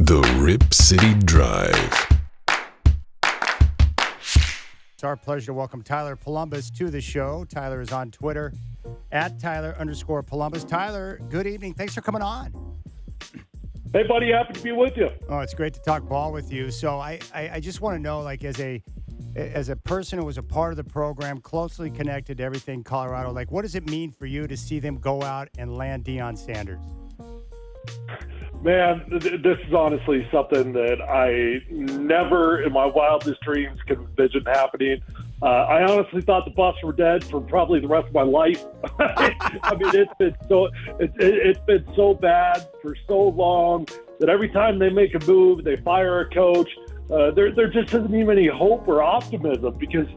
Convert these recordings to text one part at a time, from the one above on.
The Rip City Drive. It's our pleasure to welcome Tyler Polumbus to the show. Tyler is on Twitter at Tyler_Polumbus. Tyler, good evening. Thanks for coming on. Hey, buddy. Happy to be with you. Oh, it's great to talk ball with you. So I just want to know, like, as a person who was a part of the program, closely connected to everything Colorado, like, what does it mean for you to see them go out and land Deion Sanders? Man, this is honestly something that I never in my wildest dreams could envision happening. I honestly thought the Buffs were dead for probably the rest of my life. I mean, it's been so bad for so long that every time they make a move, they fire a coach. There just isn't even any hope or optimism, because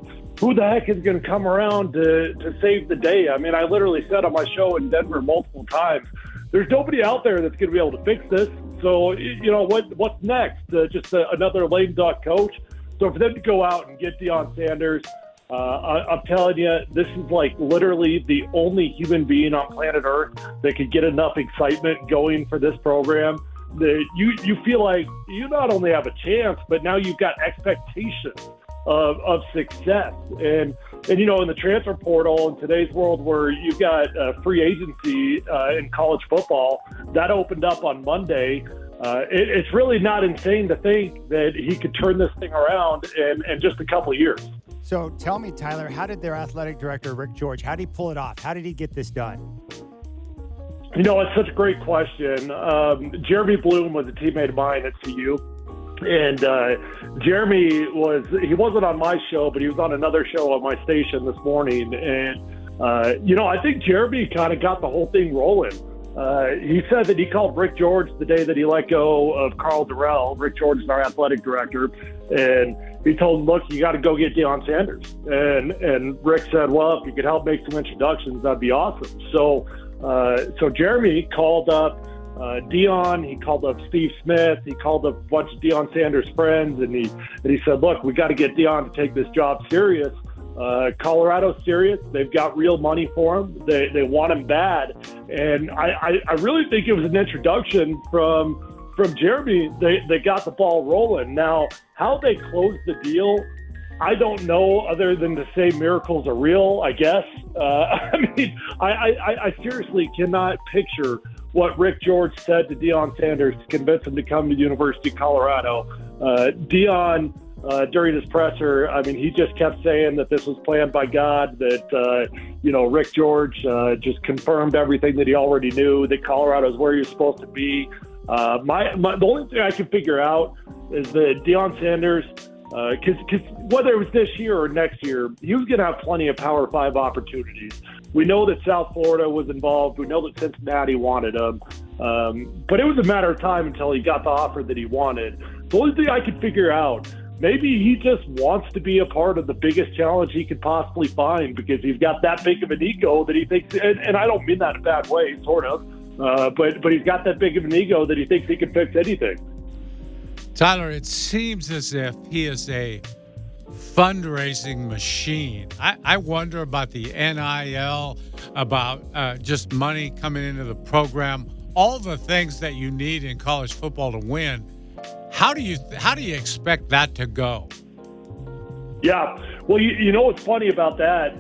who the heck is going to come around to save the day? I mean, I literally said on my show in Denver multiple times, there's nobody out there that's going to be able to fix this. So, you know, what's next? Just another lame duck coach? So for them to go out and get Deion Sanders, I'm telling you, this is like literally the only human being on planet Earth that could get enough excitement going for this program. You feel like you not only have a chance, but now you've got expectations of success. And you know, in the transfer portal in today's world, where you've got free agency in college football, that opened up on Monday. It's really not insane to think that he could turn this thing around in just a couple of years. So tell me, Tyler, how did their athletic director, Rick George, how did he pull it off? How did he get this done? You know, it's such a great question. Jeremy Bloom was a teammate of mine at CU. And Jeremy wasn't on my show, but he was on another show on my station this morning. And, you know, I think Jeremy kind of got the whole thing rolling. He said that he called Rick George the day that he let go of Carl Durrell. Rick George is our athletic director. And he told him, look, you got to go get Deion Sanders. And Rick said, well, if you could help make some introductions, that'd be awesome. So Jeremy called up Deion, he called up Steve Smith, he called up a bunch of Deion Sanders' friends, and he said, look, we got to get Deion to take this job serious. Colorado's serious. They've got real money for him. They want him bad. And I really think it was an introduction from Jeremy. They got the ball rolling. Now, how they closed the deal, I don't know, other than to say miracles are real, I guess. I mean, I seriously cannot picture what Rick George said to Deion Sanders to convince him to come to the University of Colorado. Deion, during his presser, I mean, he just kept saying that this was planned by God, that, you know, Rick George just confirmed everything that he already knew, that Colorado is where he was supposed to be. The only thing I can figure out is that Deion Sanders, because whether it was this year or next year, he was going to have plenty of Power 5 opportunities. We know that South Florida was involved. We know that Cincinnati wanted him. But it was a matter of time until he got the offer that he wanted. The only thing I could figure out, maybe he just wants to be a part of the biggest challenge he could possibly find, because he's got that big of an ego that he thinks, and I don't mean that in a bad way, sort of, but he's got that big of an ego that he thinks he can fix anything. Tyler, it seems as if he is a fundraising machine. I wonder about the NIL, about just money coming into the program, all the things that you need in college football to win. How do you expect that to go? Yeah, well, you know what's funny about that?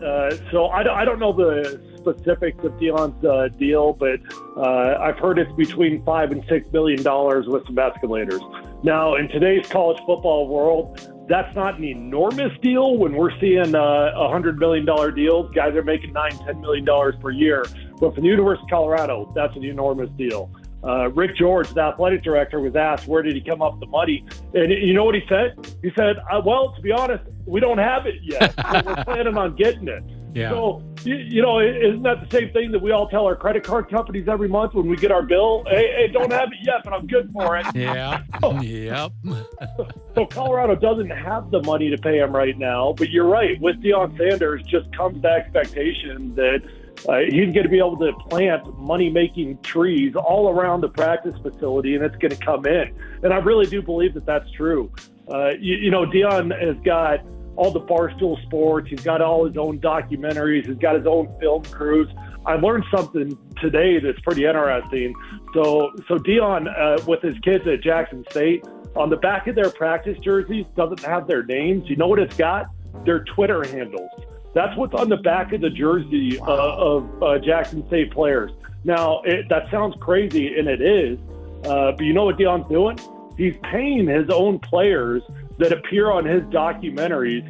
So I don't know the specifics of Deion's deal, but I've heard it's between $5 and $6 million with some escalators. Now, in today's college football world, that's not an enormous deal when we're seeing $100 million deals. Guys are making $9-10 million per year. But for the University of Colorado, that's an enormous deal. Rick George, the athletic director, was asked where did he come up with the money. And you know what he said? He said, well, to be honest, we don't have it yet. So we're planning on getting it. Yeah. So, you know, isn't that the same thing that we all tell our credit card companies every month when we get our bill? Hey, don't have it yet, but I'm good for it. Yeah. Yep. So Colorado doesn't have the money to pay him right now. But you're right. With Deion Sanders just comes the expectation that he's going to be able to plant money-making trees all around the practice facility, and it's going to come in. And I really do believe that that's true. You know, Deion has got all the Barstool Sports. He's got all his own documentaries. He's got his own film crews. I learned something today that's pretty interesting. So Deion, with his kids at Jackson State, on the back of their practice jerseys doesn't have their names. You know what it's got? Their Twitter handles. That's what's on the back of the jersey of Jackson State players. Now, that sounds crazy, and it is. But you know what Deion's doing? He's paying his own players that appear on his documentaries.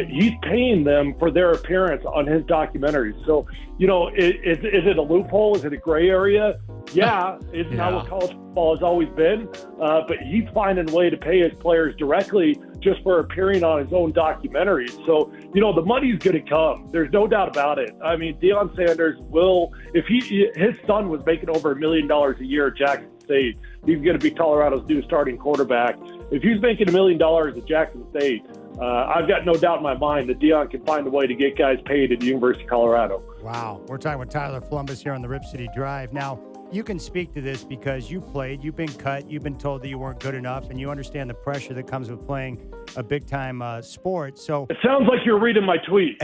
He's paying them for their appearance on his documentaries. So, you know, is it a loophole? Is it a gray area? Yeah, it's not what college football has always been. But he's finding a way to pay his players directly just for appearing on his own documentaries. So, you know, the money's going to come. There's no doubt about it. I mean, Deion Sanders will, if his son was making over $1 million a year at Jackson State, he's going to be Colorado's new starting quarterback. If he's making $1 million at Jackson State, I've got no doubt in my mind that Deion can find a way to get guys paid at the University of Colorado. Wow. We're talking with Tyler Polumbus here on the Rip City Drive. Now, you can speak to this because you played, you've been cut, you've been told that you weren't good enough, and you understand the pressure that comes with playing a big-time sport. So it sounds like you're reading my tweet.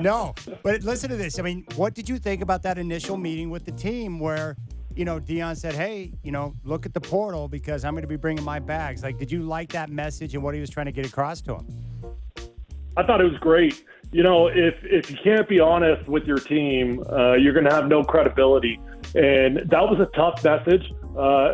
No, but listen to this. I mean, what did you think about that initial meeting with the team where, you know, Deion said, hey, you know, look at the portal because I'm going to be bringing my bags. Like, did you like that message and what he was trying to get across to him? I thought it was great. You know, if you can't be honest with your team, you're going to have no credibility. And that was a tough message.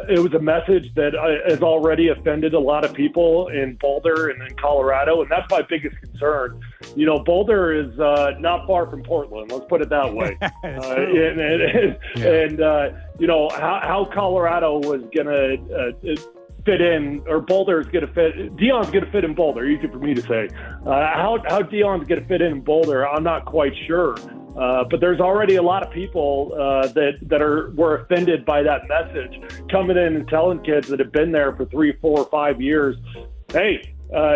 It was a message that has already offended a lot of people in Boulder and in Colorado, and that's my biggest concern. You know, Boulder is not far from Portland. Let's put it that way. You know, how Colorado was going to fit in, or Boulder is going to fit. Deion's going to fit in Boulder. Easy for me to say. How Deion's going to fit in Boulder, I'm not quite sure. But there's already a lot of people that were offended by that message, coming in and telling kids that have been there for 3, 4, 5 years, hey,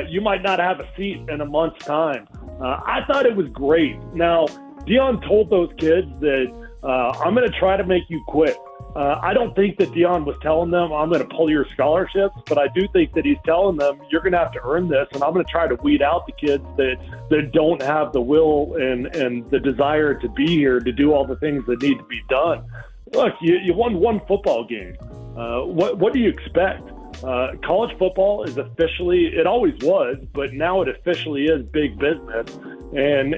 you might not have a seat in a month's time. I thought it was great. Now, Deion told those kids that I'm going to try to make you quit. I don't think that Deion was telling them, I'm going to pull your scholarships, but I do think that he's telling them, you're going to have to earn this, and I'm going to try to weed out the kids that don't have the will and the desire to be here to do all the things that need to be done. Look, you won one football game. What do you expect? College football is officially, it always was, but now it officially is big business. And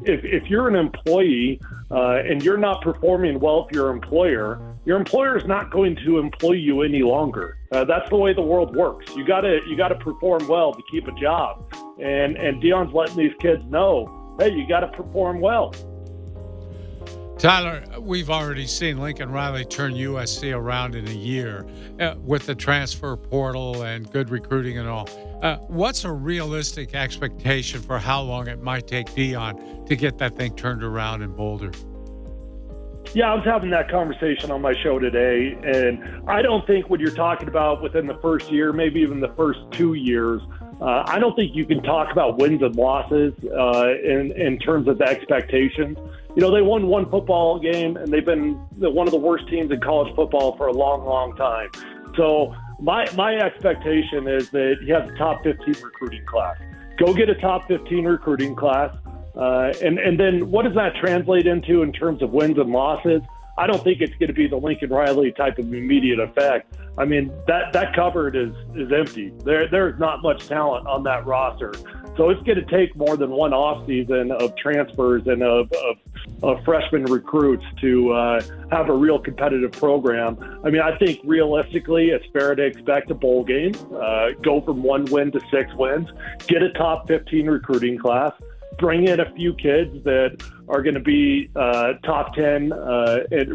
if you're an employee and you're not performing well for your employer is not going to employ you any longer. That's the way the world works. You gotta perform well to keep a job. And Deion's letting these kids know, hey, you got to perform well. Tyler, we've already seen Lincoln Riley turn USC around in a year with the transfer portal and good recruiting and all. What's a realistic expectation for how long it might take Deion to get that thing turned around in Boulder? Yeah, I was having that conversation on my show today, and I don't think when you're talking about within the first year, maybe even the first 2 years, I don't think you can talk about wins and losses in terms of the expectations. You know, they won one football game, and they've been one of the worst teams in college football for a long, long time. So my expectation is that he has a top 15 recruiting class. Go get a top 15 recruiting class. And then what does that translate into in terms of wins and losses? I don't think it's going to be the Lincoln Riley type of immediate effect. I mean, that cupboard is empty. There's not much talent on that roster. So it's going to take more than one offseason of transfers and of freshman recruits to have a real competitive program. I mean, I think realistically it's fair to expect a bowl game, go from 1 win to 6 wins, get a top 15 recruiting class, bring in a few kids that are going to be top 10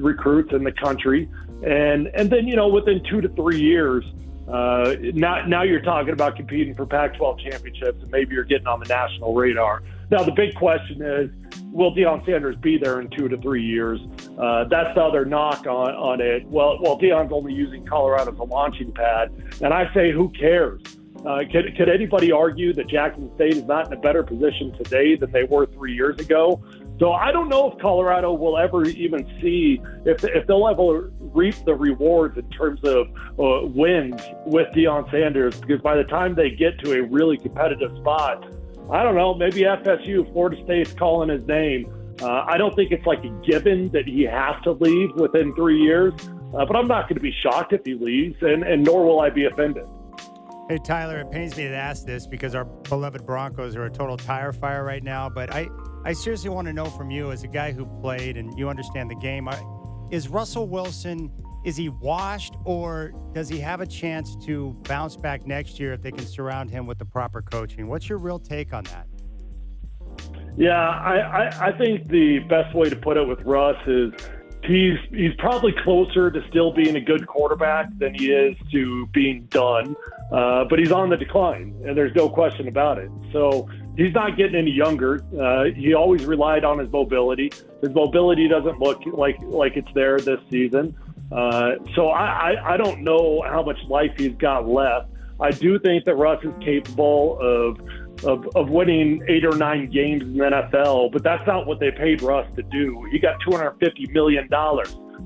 recruits in the country. And then, you know, within 2 to 3 years, now you're talking about competing for Pac-12 championships, and maybe you're getting on the national radar. Now, the big question is, will Deion Sanders be there in 2 to 3 years? That's the other knock on it. Well, Deion's only using Colorado as a launching pad, and I say, who cares? Could anybody argue that Jackson State is not in a better position today than they were 3 years ago? So I don't know if Colorado will ever even see if they'll ever reap the rewards in terms of wins with Deion Sanders, because by the time they get to a really competitive spot, I don't know, maybe FSU, Florida State's calling his name. I don't think it's like a given that he has to leave within 3 years, but I'm not going to be shocked if he leaves, and nor will I be offended. Hey, Tyler, it pains me to ask this because our beloved Broncos are a total tire fire right now, but I seriously want to know from you as a guy who played and you understand the game, is Russell Wilson, is he washed, or does he have a chance to bounce back next year if they can surround him with the proper coaching? What's your real take on that? Yeah, I think the best way to put it with Russ is he's probably closer to still being a good quarterback than he is to being done, but he's on the decline, and there's no question about it. So he's not getting any younger. He always relied on his mobility. His mobility doesn't look like it's there this season. So I don't know how much life he's got left. I do think that Russ is capable of winning 8 or 9 games in the NFL, but that's not what they paid Russ to do. He got $250 million.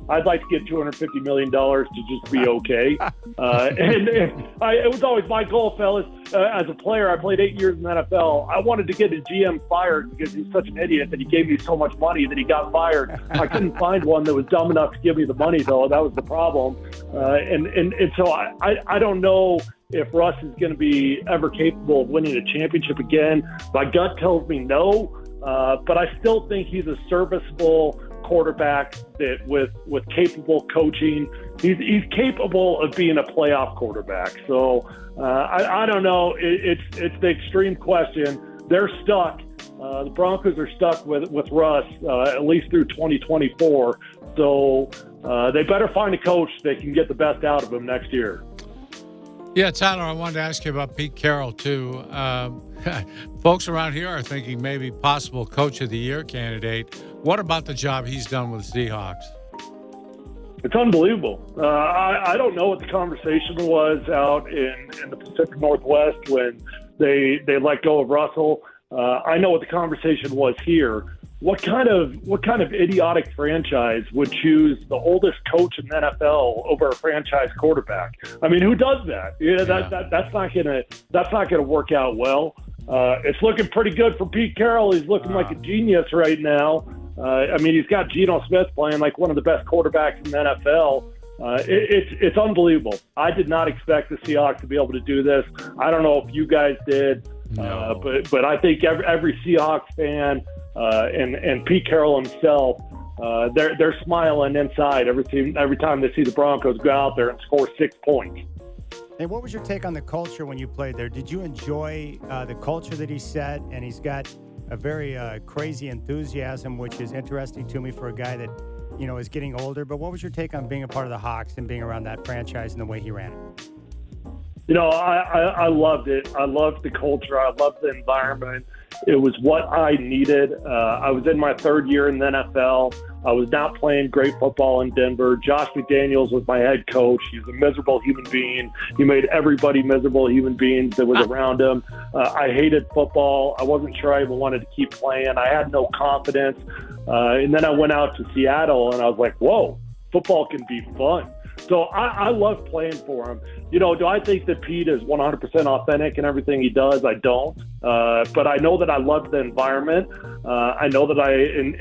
I'd like to get $250 million to just be okay. It was always my goal, fellas. As a player, I played 8 years in the NFL. I wanted to get his GM fired because he's such an idiot that he gave me so much money that he got fired. I couldn't find one that was dumb enough to give me the money, though. That was the problem. And so I don't know if Russ is going to be ever capable of winning a championship again. My gut tells me no, but I still think he's a serviceable quarterback that with capable coaching, he's capable of being a playoff quarterback. So I don't know. It's the extreme question. They're stuck. The Broncos are stuck with Russ at least through 2024. So they better find a coach that can get the best out of him next year. Yeah, Tyler, I wanted to ask you about Pete Carroll, too. Folks around here are thinking maybe possible Coach of the Year candidate. What about the job he's done with the Seahawks? It's unbelievable. I don't know what the conversation was out in the Pacific Northwest when they let go of Russell. I know what the conversation was here. What kind of idiotic franchise would choose the oldest coach in the NFL over a franchise quarterback? I mean, who does that? That's not gonna work out well. It's looking pretty good for Pete Carroll. He's looking like a genius right now. I mean, he's got Geno Smith playing like one of the best quarterbacks in the NFL. It's unbelievable. I did not expect the Seahawks to be able to do this. I don't know if you guys did, but I think every Seahawks fan and Pete Carroll himself, they're smiling inside every time they see the Broncos go out there and score 6 points. Hey, what was your take on the culture when you played there? Did you enjoy the culture that he set? And he's got a very crazy enthusiasm, which is interesting to me for a guy that, is getting older. But what was your take on being a part of the Hawks and being around that franchise and the way he ran it? I loved it. I loved the culture. I loved the environment. It was what I needed. I was in my 3rd year in the NFL. I was not playing great football in Denver. Josh McDaniels was my head coach. He's a miserable human being. He made everybody miserable human beings that was around him. I hated football. I wasn't sure I even wanted to keep playing. I had no confidence. And then I went out to Seattle, and I was like, whoa, football can be fun. So I love playing for him. Do I think that Pete is 100% authentic in everything he does? I don't. But I know that I loved the environment. I know that I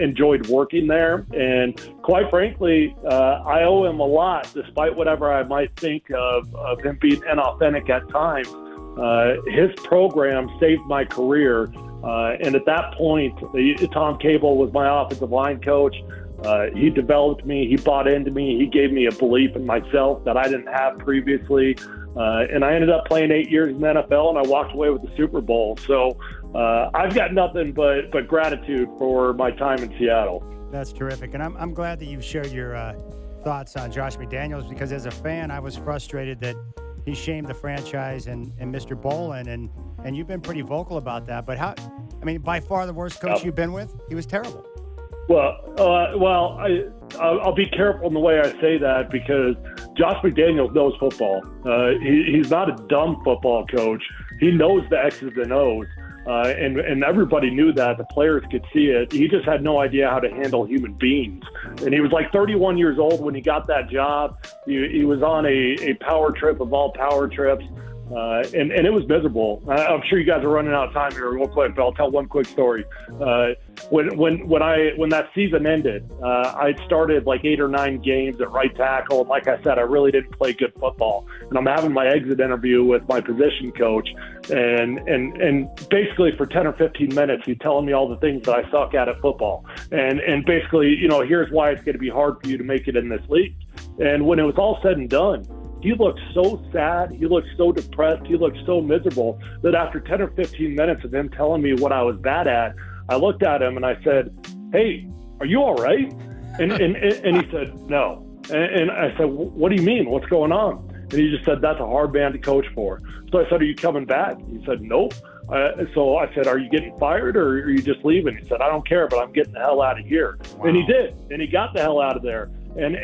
enjoyed working there. And quite frankly, I owe him a lot, despite whatever I might think of him being inauthentic at times. His program saved my career. And at that point, Tom Cable was my offensive line coach. He developed me. He bought into me. He gave me a belief in myself that I didn't have previously. And I ended up playing 8 years in the NFL, and I walked away with the Super Bowl. So I've got nothing but gratitude for my time in Seattle. That's terrific. And I'm glad that you've shared your thoughts on Josh McDaniels, because as a fan, I was frustrated that he shamed the franchise and Mr. Bolin, and you've been pretty vocal about that. But by far the worst coach you've been with? He was terrible. I'll be careful in the way I say that, because Josh McDaniels knows football. He's not a dumb football coach. He knows the X's and O's, and everybody knew that. The players could see it. He just had no idea how to handle human beings. And he was like 31 years old when he got that job. He was on a power trip of all power trips. and it was miserable. I'm sure you guys are running out of time here real quick, but I'll tell one quick story. When that season ended, I'd started like 8 or 9 games at right tackle, and like I said, I really didn't play good football. And I'm having my exit interview with my position coach, and basically for 10 or 15 minutes, he's telling me all the things that I suck at football, and basically, here's why it's going to be hard for you to make it in this league. And when it was all said and done, he looked so sad, he looked so depressed, he looked so miserable that after 10 or 15 minutes of him telling me what I was bad at, I looked at him and I said, "Hey, are you all right?" And he said, "No." And I said, "What do you mean? What's going on?" And he just said, "That's a hard band to coach for." So I said, "Are you coming back?" He said, "Nope." So I said, "Are you getting fired or are you just leaving?" He said, "I don't care, but I'm getting the hell out of here." Wow. And he did. And he got the hell out of there. And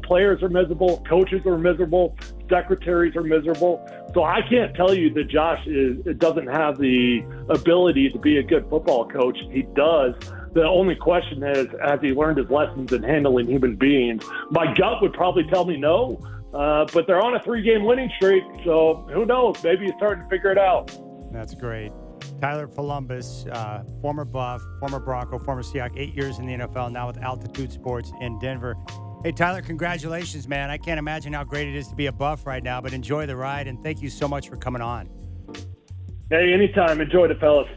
players are miserable, coaches are miserable, secretaries are miserable. So I can't tell you that Josh doesn't have the ability to be a good football coach. He does. The only question is, has he learned his lessons in handling human beings? My gut would probably tell me no, but they're on a 3-game winning streak, so who knows? Maybe he's starting to figure it out. That's great. Tyler Polumbus, former Buff, former Bronco, former Seahawk, 8 years in the NFL, now with Altitude Sports in Denver. Hey, Tyler, congratulations, man. I can't imagine how great it is to be a Buff right now, but enjoy the ride, and thank you so much for coming on. Hey, anytime. Enjoyed it, fellas.